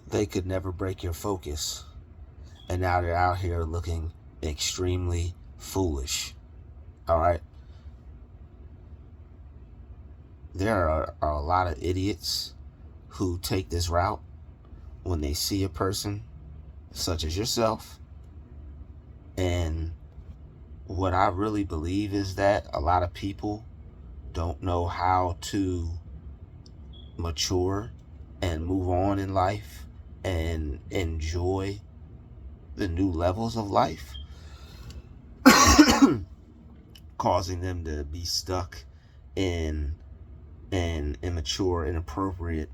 they could never break your focus. And now they're out here looking extremely foolish. All right. There are a lot of idiots who take this route when they see a person such as yourself. And what I really believe is that a lot of people don't know how to mature and move on in life and enjoy the new levels of life, causing them to be stuck in an immature, inappropriate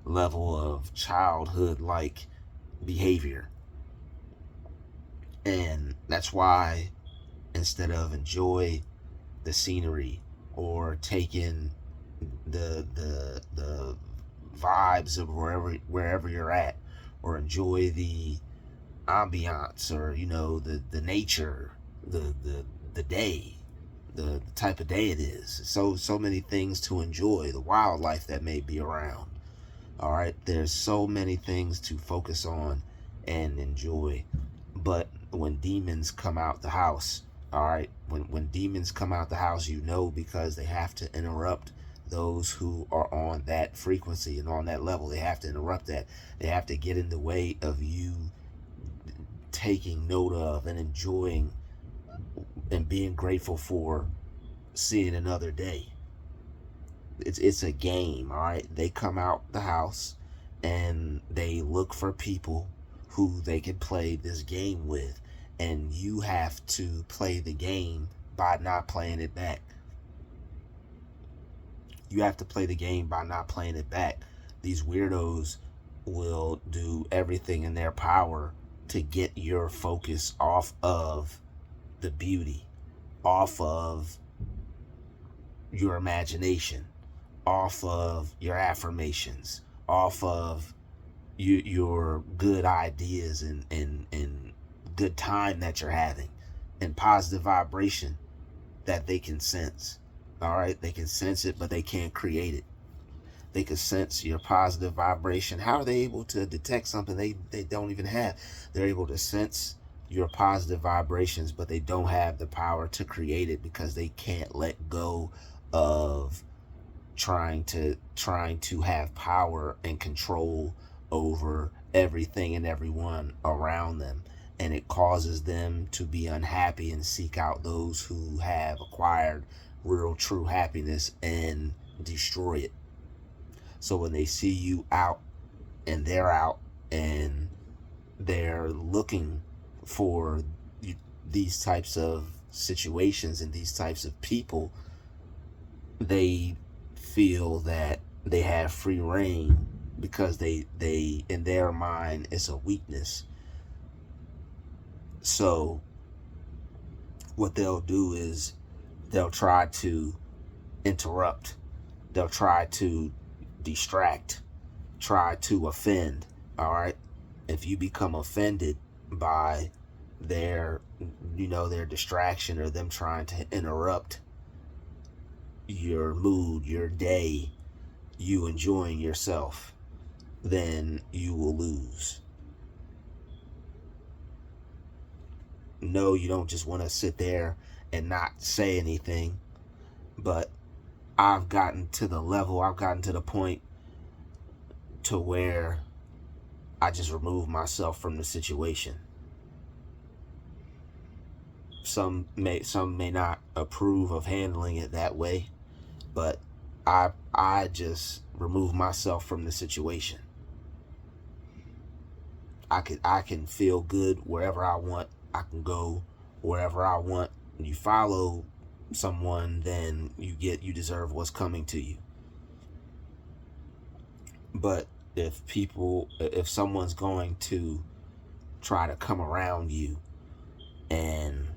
level of childhood-like behavior. And that's why instead of enjoy the scenery or taking the vibes of wherever you're at, or enjoy the ambiance, or the nature, the day, the type of day it is. So many things to enjoy, the wildlife that may be around. All right, there's so many things to focus on and enjoy. But when demons come out the house, all right, when demons come out the house, because they have to interrupt those who are on that frequency and on that level. They have to interrupt that. They have to get in the way of you taking note of and enjoying and being grateful for seeing another day. It's a game, all right? They come out the house and they look for people who they can play this game with, and you have to play the game by not playing it back. You have to play the game by not playing it back. These weirdos will do everything in their power to get your focus off of the beauty, off of your imagination, off of your affirmations, off of your good ideas and good time that you're having, and positive vibration that they can sense. All right, they can sense it, but they can't create it. They can sense your positive vibration. How are they able to detect something they don't even have? They're able to sense your positive vibrations, but they don't have the power to create it because they can't let go of trying to have power and control over everything and everyone around them. And it causes them to be unhappy and seek out those who have acquired real true happiness and destroy it. So when they see you out and they're looking for these types of situations and these types of people, they feel that they have free reign because they in their mind it's a weakness. So what they'll do is they'll try to interrupt, they'll try to distract, try to offend. All right, if you become offended by their distraction or them trying to interrupt your mood, your day, you enjoying yourself, then you will lose. No, you don't just want to sit there and not say anything, but I've gotten to the point to where I just remove myself from the situation. Some may not approve of handling it that way, but I just remove myself from the situation. I can feel good wherever I want. I can go wherever I want. You follow someone, then you deserve what's coming to you. But if someone's going to try to come around you and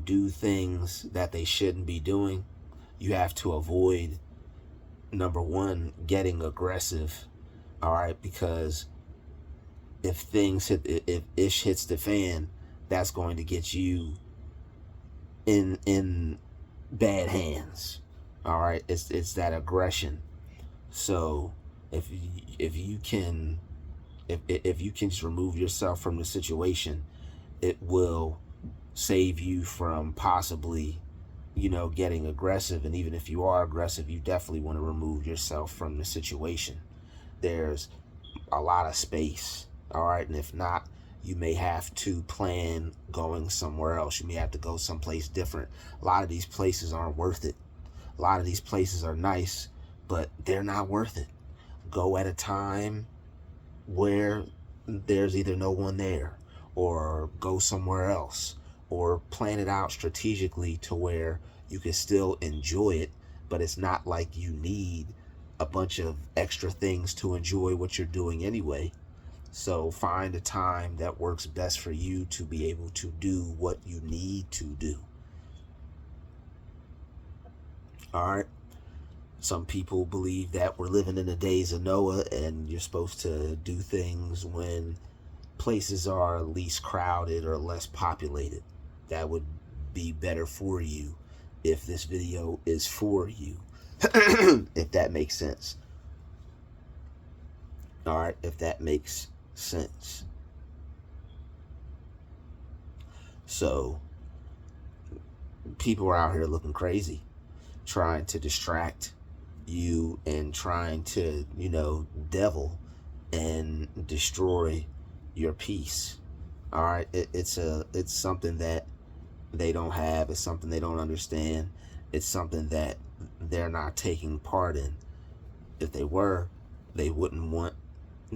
do things that they shouldn't be doing, you have to avoid, number one, getting aggressive. All right, because if ish hits the fan, that's going to get you in bad hands. All right, it's that aggression. So if you can if you can just remove yourself from the situation, it will save you from possibly, getting aggressive. And even if you are aggressive, you definitely want to remove yourself from the situation. There's a lot of space. All right. And if not, you may have to plan going somewhere else. You may have to go someplace different. A lot of these places aren't worth it. A lot of these places are nice, but they're not worth it. Go at a time where there's either no one there, or go somewhere else, or plan it out strategically to where you can still enjoy it, but it's not like you need a bunch of extra things to enjoy what you're doing anyway. So find a time that works best for you to be able to do what you need to do. All right. Some people believe that we're living in the days of Noah and you're supposed to do things when places are least crowded or less populated. That would be better for you if this video is for you. If that makes sense. All right, if that makes sense. So people are out here looking crazy, trying to distract you and trying to, devil and destroy your peace. All right, it's something that they don't have. It's something they don't understand. It's something that they're not taking part in. If they were, they wouldn't want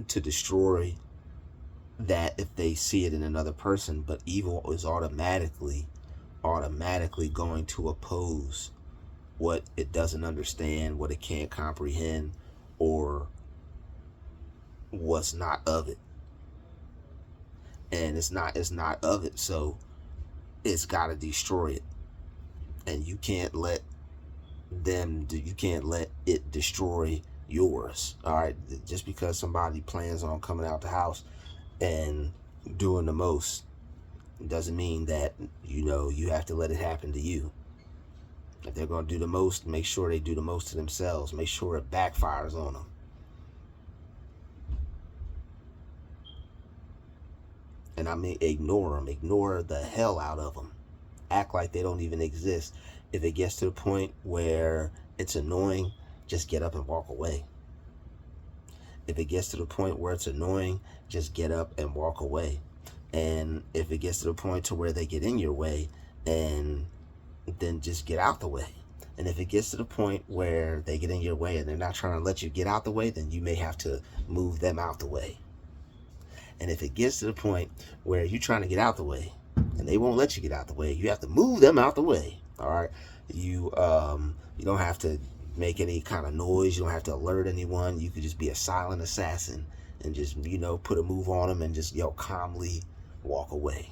to destroy that if they see it in another person. But evil is automatically going to oppose what it doesn't understand, what it can't comprehend, or what's not of it. And it's not of it, so it's got to destroy it. And you can't let it destroy yours. All right, just because somebody plans on coming out the house and doing the most doesn't mean that you have to let it happen to you. If they're going to do the most, make sure they do the most to themselves. Make sure it backfires on them. And I mean, ignore them. Ignore the hell out of them. Act like they don't even exist. If it gets to the point where it's annoying, just get up and walk away. If it gets to the point where it's annoying, just get up and walk away. And if it gets to the point to where they get in your way, and then just get out the way. And if it gets to the point where they get in your way and they're not trying to let you get out the way, then you may have to move them out the way. And if it gets to the point where you're trying to get out the way and they won't let you get out the way, you have to move them out the way. All right. You don't have to make any kind of noise. You don't have to alert anyone. You could just be a silent assassin and just, put a move on them and just, calmly walk away.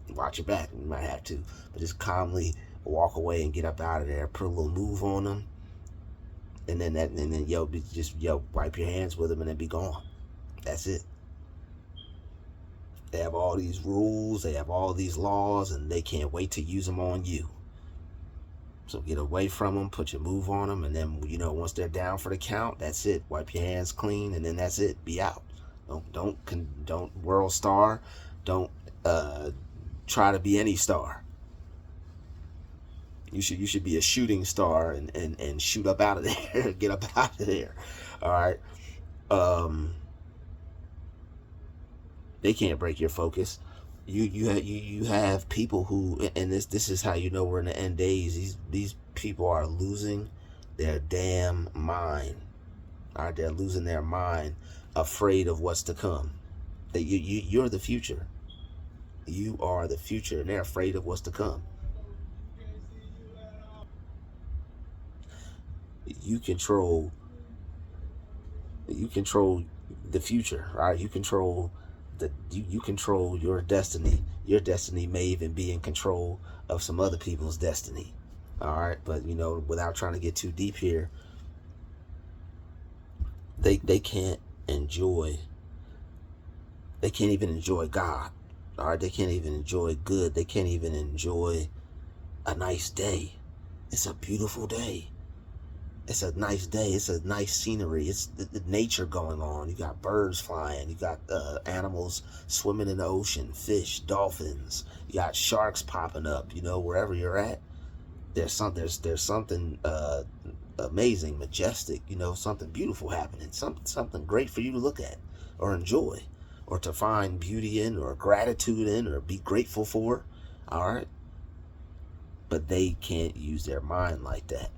Watch your back. You might have to, but just calmly walk away and get up out of there. Put a little move on them, and then just wipe your hands with them and then be gone. That's it. They have all these rules, they have all these laws, and they can't wait to use them on you. So get away from them, put your move on them, and then once they're down for the count, that's it. Wipe your hands clean, and then that's it. Be out. Don't world star. Don't try to be any star. You should be a shooting star and shoot up out of there. Get up out of there. All right. They can't break your focus. You have people who, and this is how we're in the end days. These people are losing their damn mind. All right, they're losing their mind, afraid of what's to come. You're the future. You are the future, and they're afraid of what's to come. You control the future, right? You control you control your destiny. Your destiny may even be in control of some other people's destiny. All right, but without trying to get too deep here, they can't even enjoy God. All right, they can't even enjoy good. They can't even enjoy a nice day. It's a beautiful day. It's a nice day. It's a nice scenery. It's the nature going on. You got birds flying. You got animals swimming in the ocean, fish, dolphins. You got sharks popping up. You know, wherever you're at, there's something amazing, majestic. You know, something beautiful happening. Something great for you to look at or enjoy, or to find beauty in, or gratitude in, or be grateful for. All right, but they can't use their mind like that.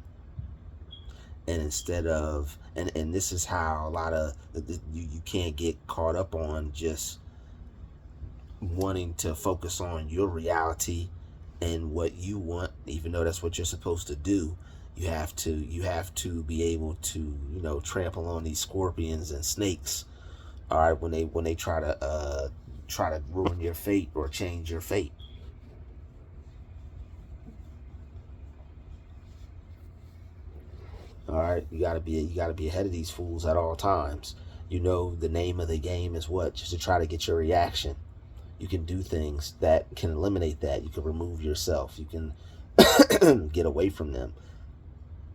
And instead of, and this is how a lot of you can't get caught up on just wanting to focus on your reality and what you want, even though that's what you're supposed to do. You have to be able to, you know, trample on these scorpions and snakes, all right, when they try to ruin your fate or change your fate. All right, you gotta be ahead of these fools at all times. You know, the name of the game is what? Just to try to get your reaction. You can do things that can eliminate that. You can remove yourself. You can get away from them.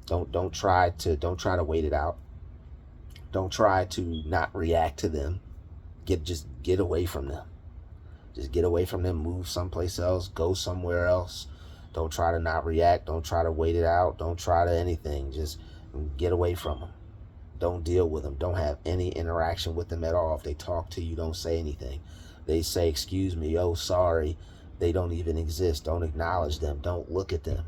Don't try to wait it out. Don't try to not react to them. Just get away from them. Just get away from them. Move someplace else. Go somewhere else. Don't try to not react. Don't try to wait it out. Don't try to anything. Just get away from them. Don't deal with them. Don't have any interaction with them at all. If they talk to you, don't say anything. They say, excuse me, oh, sorry. They don't even exist. Don't acknowledge them. Don't look at them.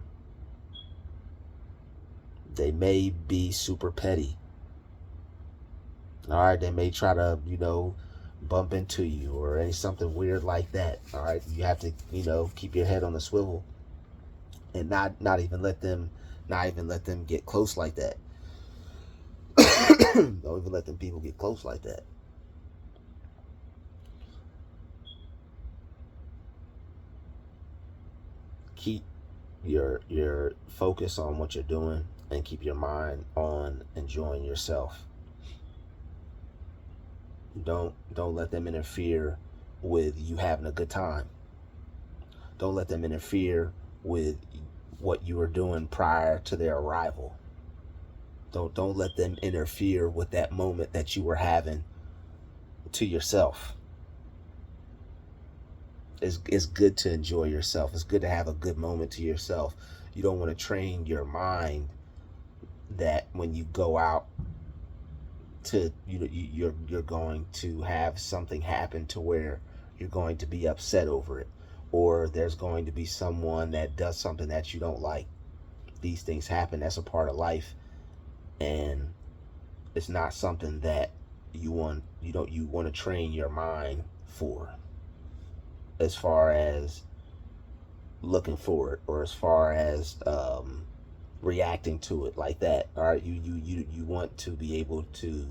They may be super petty. All right, they may try to, you know, bump into you or something weird like that. All right, you have to, you know, keep your head on the swivel and not even let them get close like that. Don't even let them people get close like that. Keep your focus on what you're doing and keep your mind on enjoying yourself. Don't let them interfere with you having a good time. Don't let them interfere with what you were doing prior to their arrival. Don't let them interfere with that moment that you were having to yourself. It's good to enjoy yourself. It's good to have a good moment to yourself. You don't want to train your mind that when you go out to, you know, you're going to have something happen to where you're going to be upset over it, or there's going to be someone that does something that you don't like. These things happen. That's a part of life, and it's not something that you want to train your mind for, as far as looking for it, or as far as reacting to it like that. All right, you want to be able to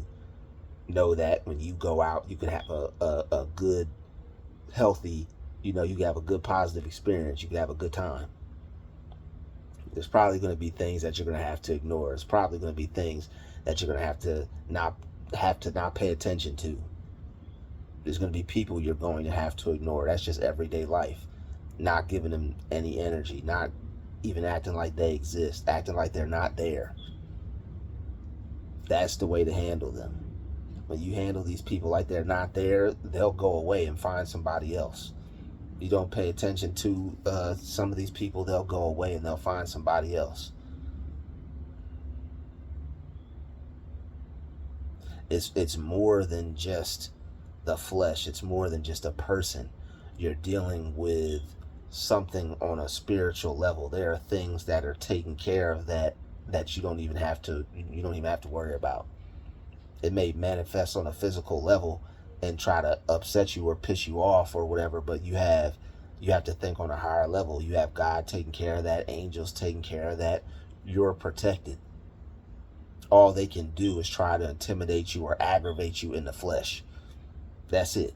know that when you go out, you can have a good, healthy, you know, you can have a good positive experience. You can have a good time. There's probably going to be things that you're going to have to ignore. There's probably going to be things that you're going to have to not pay attention to. There's going to be people you're going to have to ignore. That's just everyday life. Not giving them any energy, not even acting like they exist, acting like they're not there. That's the way to handle them. When you handle these people like they're not there, they'll go away and find somebody else. You don't pay attention to some of these people, they'll go away and they'll find somebody else. It's more than just the flesh. It's more than just a person. You're dealing with something on a spiritual level. There are things that are taken care of that you don't even have to worry about. It may manifest on a physical level and try to upset you or piss you off or whatever, but you have to think on a higher level. You have God taking care of that, angels taking care of that. You're protected. All they can do is try to intimidate you or aggravate you in the flesh. That's it.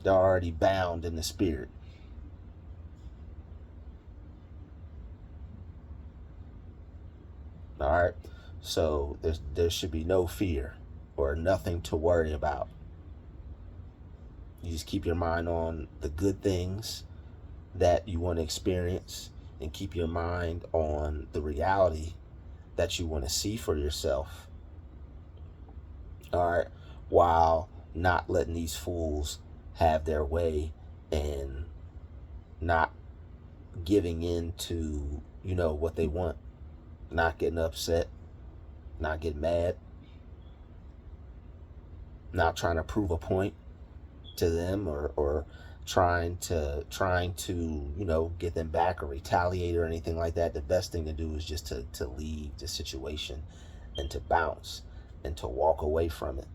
They're already bound in the spirit. All right. So there should be no fear or nothing to worry about. You just keep your mind on the good things that you want to experience, and keep your mind on the reality that you want to see for yourself. All right, while not letting these fools have their way and not giving in to, what they want, not getting upset, not getting mad, not trying to prove a point to them, or trying to get them back or retaliate or anything like that. The best thing to do is just to leave the situation and to bounce and to walk away from it,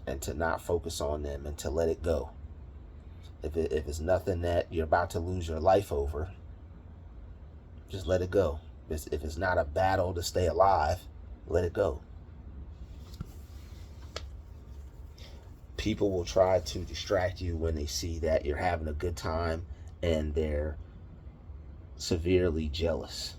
and to not focus on them and to let it go. If it's nothing that you're about to lose your life over, just let it go. If it's not a battle to stay alive, let it go. People will try to distract you when they see that you're having a good time, and they're severely jealous.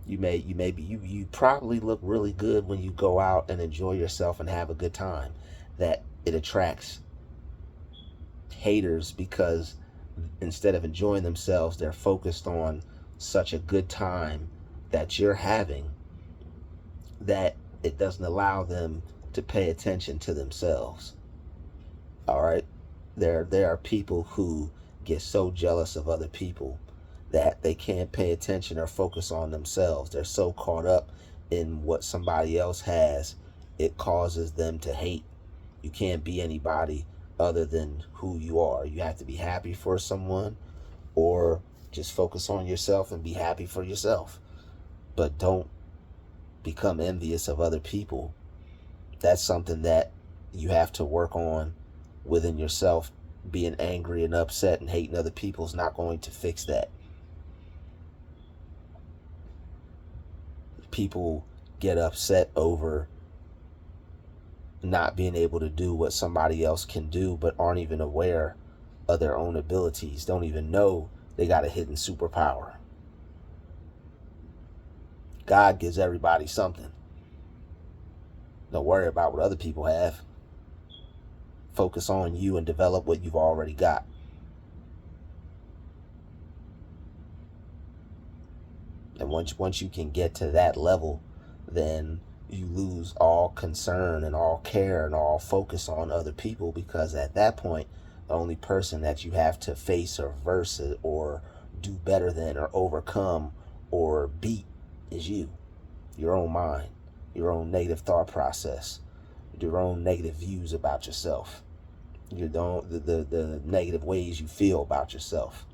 You probably look really good when you go out and enjoy yourself and have a good time. That it attracts haters, because instead of enjoying themselves, they're focused on such a good time that you're having that it doesn't allow them to pay attention to themselves. All right, there are people who get so jealous of other people that they can't pay attention or focus on themselves. They're so caught up in what somebody else has, it causes them to hate. You can't be anybody other than who you are. You have to be happy for someone, or just focus on yourself and be happy for yourself. But don't become envious of other people. That's something that you have to work on within yourself. Being angry and upset and hating other people is not going to fix that. People get upset over not being able to do what somebody else can do, but aren't even aware of their own abilities, don't even know they got a hidden superpower. God gives everybody something. Don't worry about what other people have. Focus on you and develop what you've already got. And once you can get to that level, then you lose all concern and all care and all focus on other people, because at that point, the only person that you have to face or verse or do better than or overcome or beat is you. Your own mind, your own negative thought process, your own negative views about yourself, the negative ways you feel about yourself.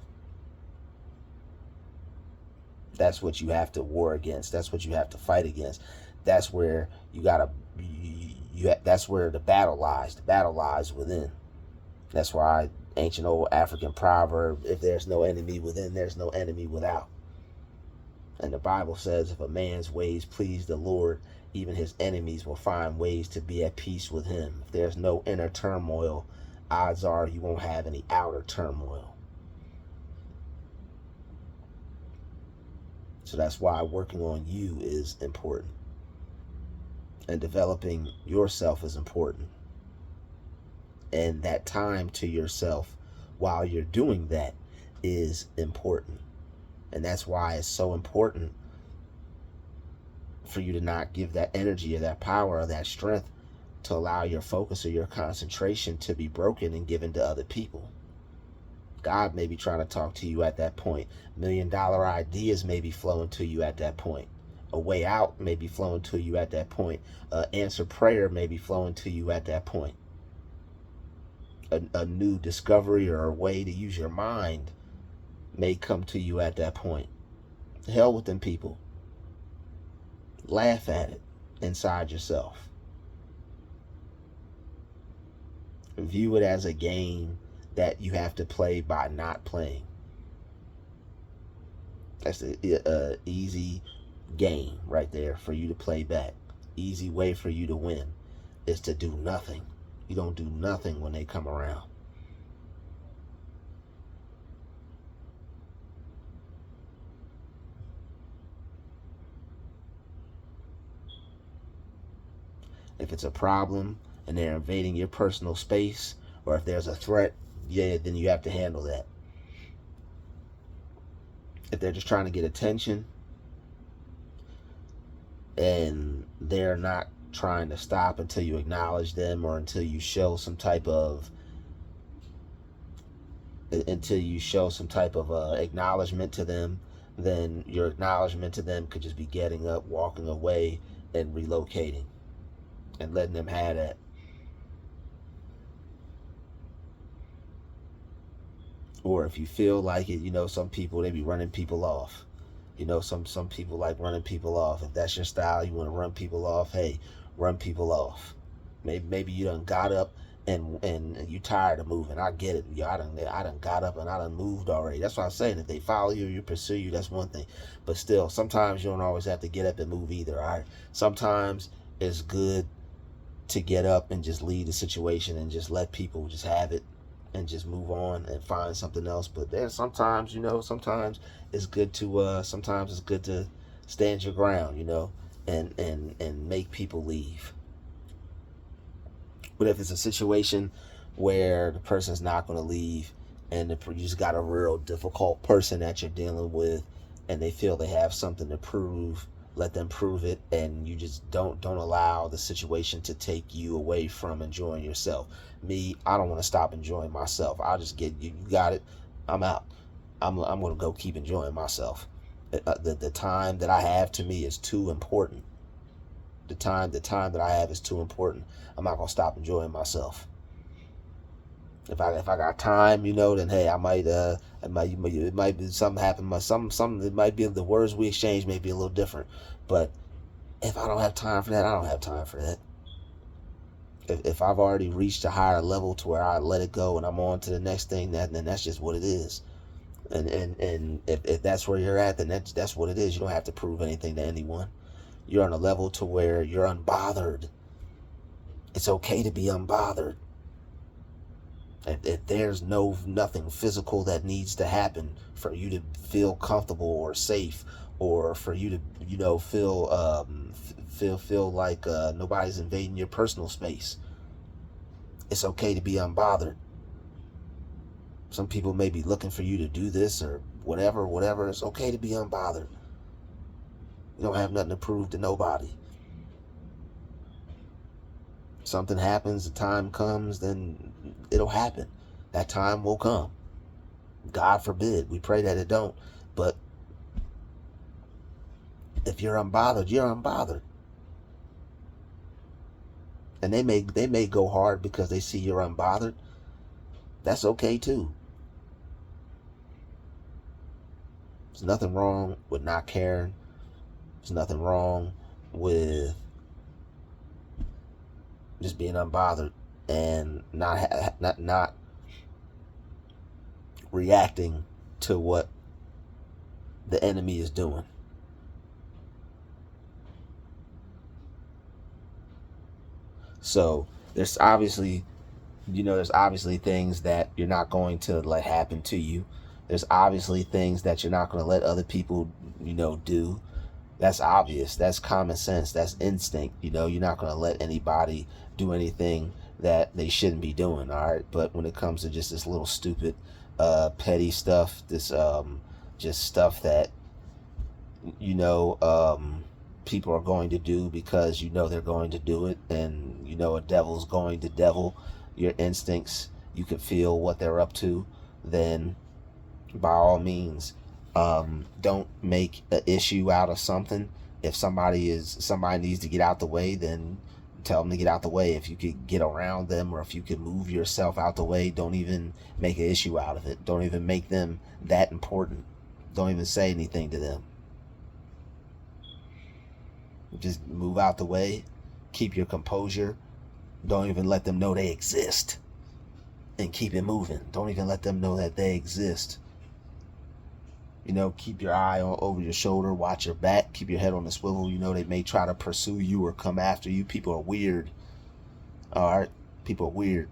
That's what you have to war against. That's what you have to fight against. That's where that's where the battle lies. The battle lies within. That's why ancient old African proverb, if there's no enemy within, there's no enemy without. And the Bible says, if a man's ways please the Lord, even his enemies will find ways to be at peace with him. If there's no inner turmoil, odds are you won't have any outer turmoil. So that's why working on you is important. And developing yourself is important. And that time to yourself while you're doing that is important. And that's why it's so important for you to not give that energy or that power or that strength to allow your focus or your concentration to be broken and given to other people. God may be trying to talk to you at that point. $1 million ideas may be flowing to you at that point. A way out may be flowing to you at that point. Answered prayer may be flowing to you at that point. A new discovery or a way to use your mind may come to you at that point. The hell with them people. Laugh at it inside yourself. View it as a game that you have to play by not playing. That's the easy game right there for you to play back. Easy way for you to win is to do nothing. You don't do nothing when they come around. If it's a problem and they're invading your personal space, or if there's a threat, yeah, then you have to handle that. if they're just trying to get attention and they're not trying to stop until you acknowledge them, or until you show some type of acknowledgement to them, then your acknowledgement to them could just be getting up, walking away, and relocating, and letting them have that. Or if you feel like it, some people, they be running people off. Some people like running people off. If that's your style, you want to run people off, hey, run people off. Maybe you done got up and you tired of moving. I get it. I done got up and I done moved already. That's what I'm saying. If they follow you, you pursue you, that's one thing. But still, sometimes you don't always have to get up and move either, all right? Sometimes it's good to get up and just leave the situation and just let people just have it and just move on and find something else. But there's sometimes, sometimes it's good to stand your ground, and make people leave. But if it's a situation where the person's not going to leave, and you just got a real difficult person that you're dealing with, and they feel they have something to prove, let them prove it, and you just don't allow the situation to take you away from enjoying yourself. Me, I don't want to stop enjoying myself. I'll just get you got it, I'm out. I'm going to go keep enjoying myself. The time that I have, to me, is too important. The time that I have is too important. I'm not going to stop enjoying myself. If I got time, then hey, it might be something happen. It might be the words we exchange may be a little different. But if I don't have time for that, I don't have time for that. If I've already reached a higher level to where I let it go and I'm on to the next thing, then that's just what it is. And if that's where you're at, then that's what it is. You don't have to prove anything to anyone. You're on a level to where you're unbothered. It's okay to be unbothered. If there's nothing physical that needs to happen for you to feel comfortable or safe, or for you to feel like nobody's invading your personal space, it's okay to be unbothered. Some people may be looking for you to do this or whatever. It's okay to be unbothered. You don't have nothing to prove to nobody. Something happens, the time comes, then it'll happen. That time will come. God forbid. We pray that it don't. But if you're unbothered, you're unbothered. And they may go hard because they see you're unbothered. That's okay too. There's nothing wrong with not caring. There's nothing wrong with just being unbothered and not reacting to what the enemy is doing. So there's obviously things that you're not going to let happen to you. There's obviously things that you're not going to let other people, do. That's obvious. That's common sense. That's instinct. You're not going to let anybody do anything that they shouldn't be doing. All right. But when it comes to just this little stupid, petty stuff, this just stuff that, people are going to do because they're going to do it, and a devil's going to devil your instincts, you can feel what they're up to, then by all means, don't make an issue out of something. If somebody needs to get out the way, then tell them to get out the way. If you could get around them, or if you could move yourself out the way, don't even make an issue out of it. Don't even make them that important. Don't even say anything to them. Just move out the way. Keep your composure. Don't even let them know they exist. And keep it moving. Don't even let them know that they exist. Keep your eye over your shoulder. Watch your back. Keep your head on the swivel. They may try to pursue you or come after you. People are weird. All right? People are weird.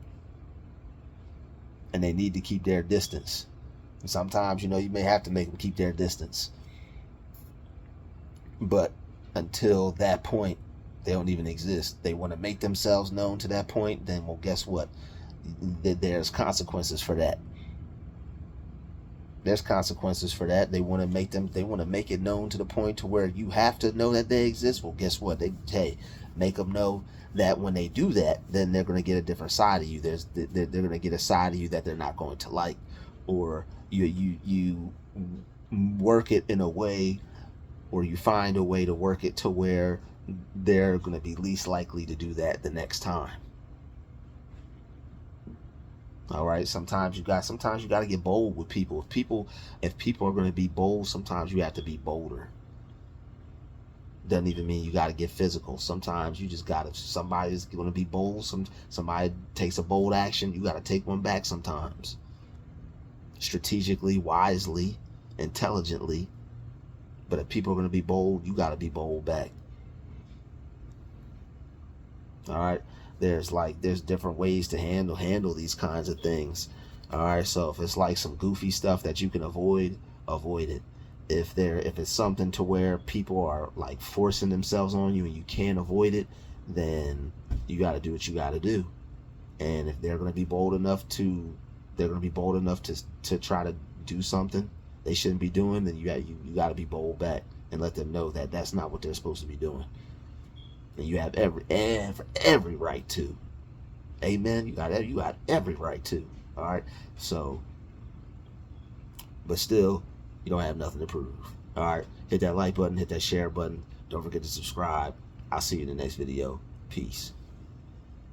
And they need to keep their distance. And sometimes, you may have to make them keep their distance. But until that point, they don't even exist. They want to make themselves known to that point, then, well, guess what? There's consequences for that. There's consequences for that. They want to make it known to the point to where you have to know that they exist. Well, guess what? Make them know that when they do that, then they're going to get a different side of you. They're going to get a side of you that they're not going to like, or you work it in a way, or you find a way to work it to where they're going to be least likely to do that the next time. All right. Sometimes you got to get bold with people. If people are going to be bold, sometimes you have to be bolder. Doesn't even mean you got to get physical. Sometimes you just got to. Somebody's going to be bold. Somebody takes a bold action. You got to take one back sometimes. Strategically, wisely, intelligently. But if people are going to be bold, you got to be bold back. All right. There's different ways to handle these kinds of things. All right. So if it's like some goofy stuff that you can avoid it. If it's something to where people are like forcing themselves on you and you can't avoid it, then you got to do what you got to do. And if they're going to be bold enough to try to do something they shouldn't be doing, then you got to be bold back and let them know that that's not what they're supposed to be doing. And you have every right to. Amen. You got every right to. All right. So, but still, you don't have nothing to prove. All right. Hit that like button. Hit that share button. Don't forget to subscribe. I'll see you in the next video. Peace.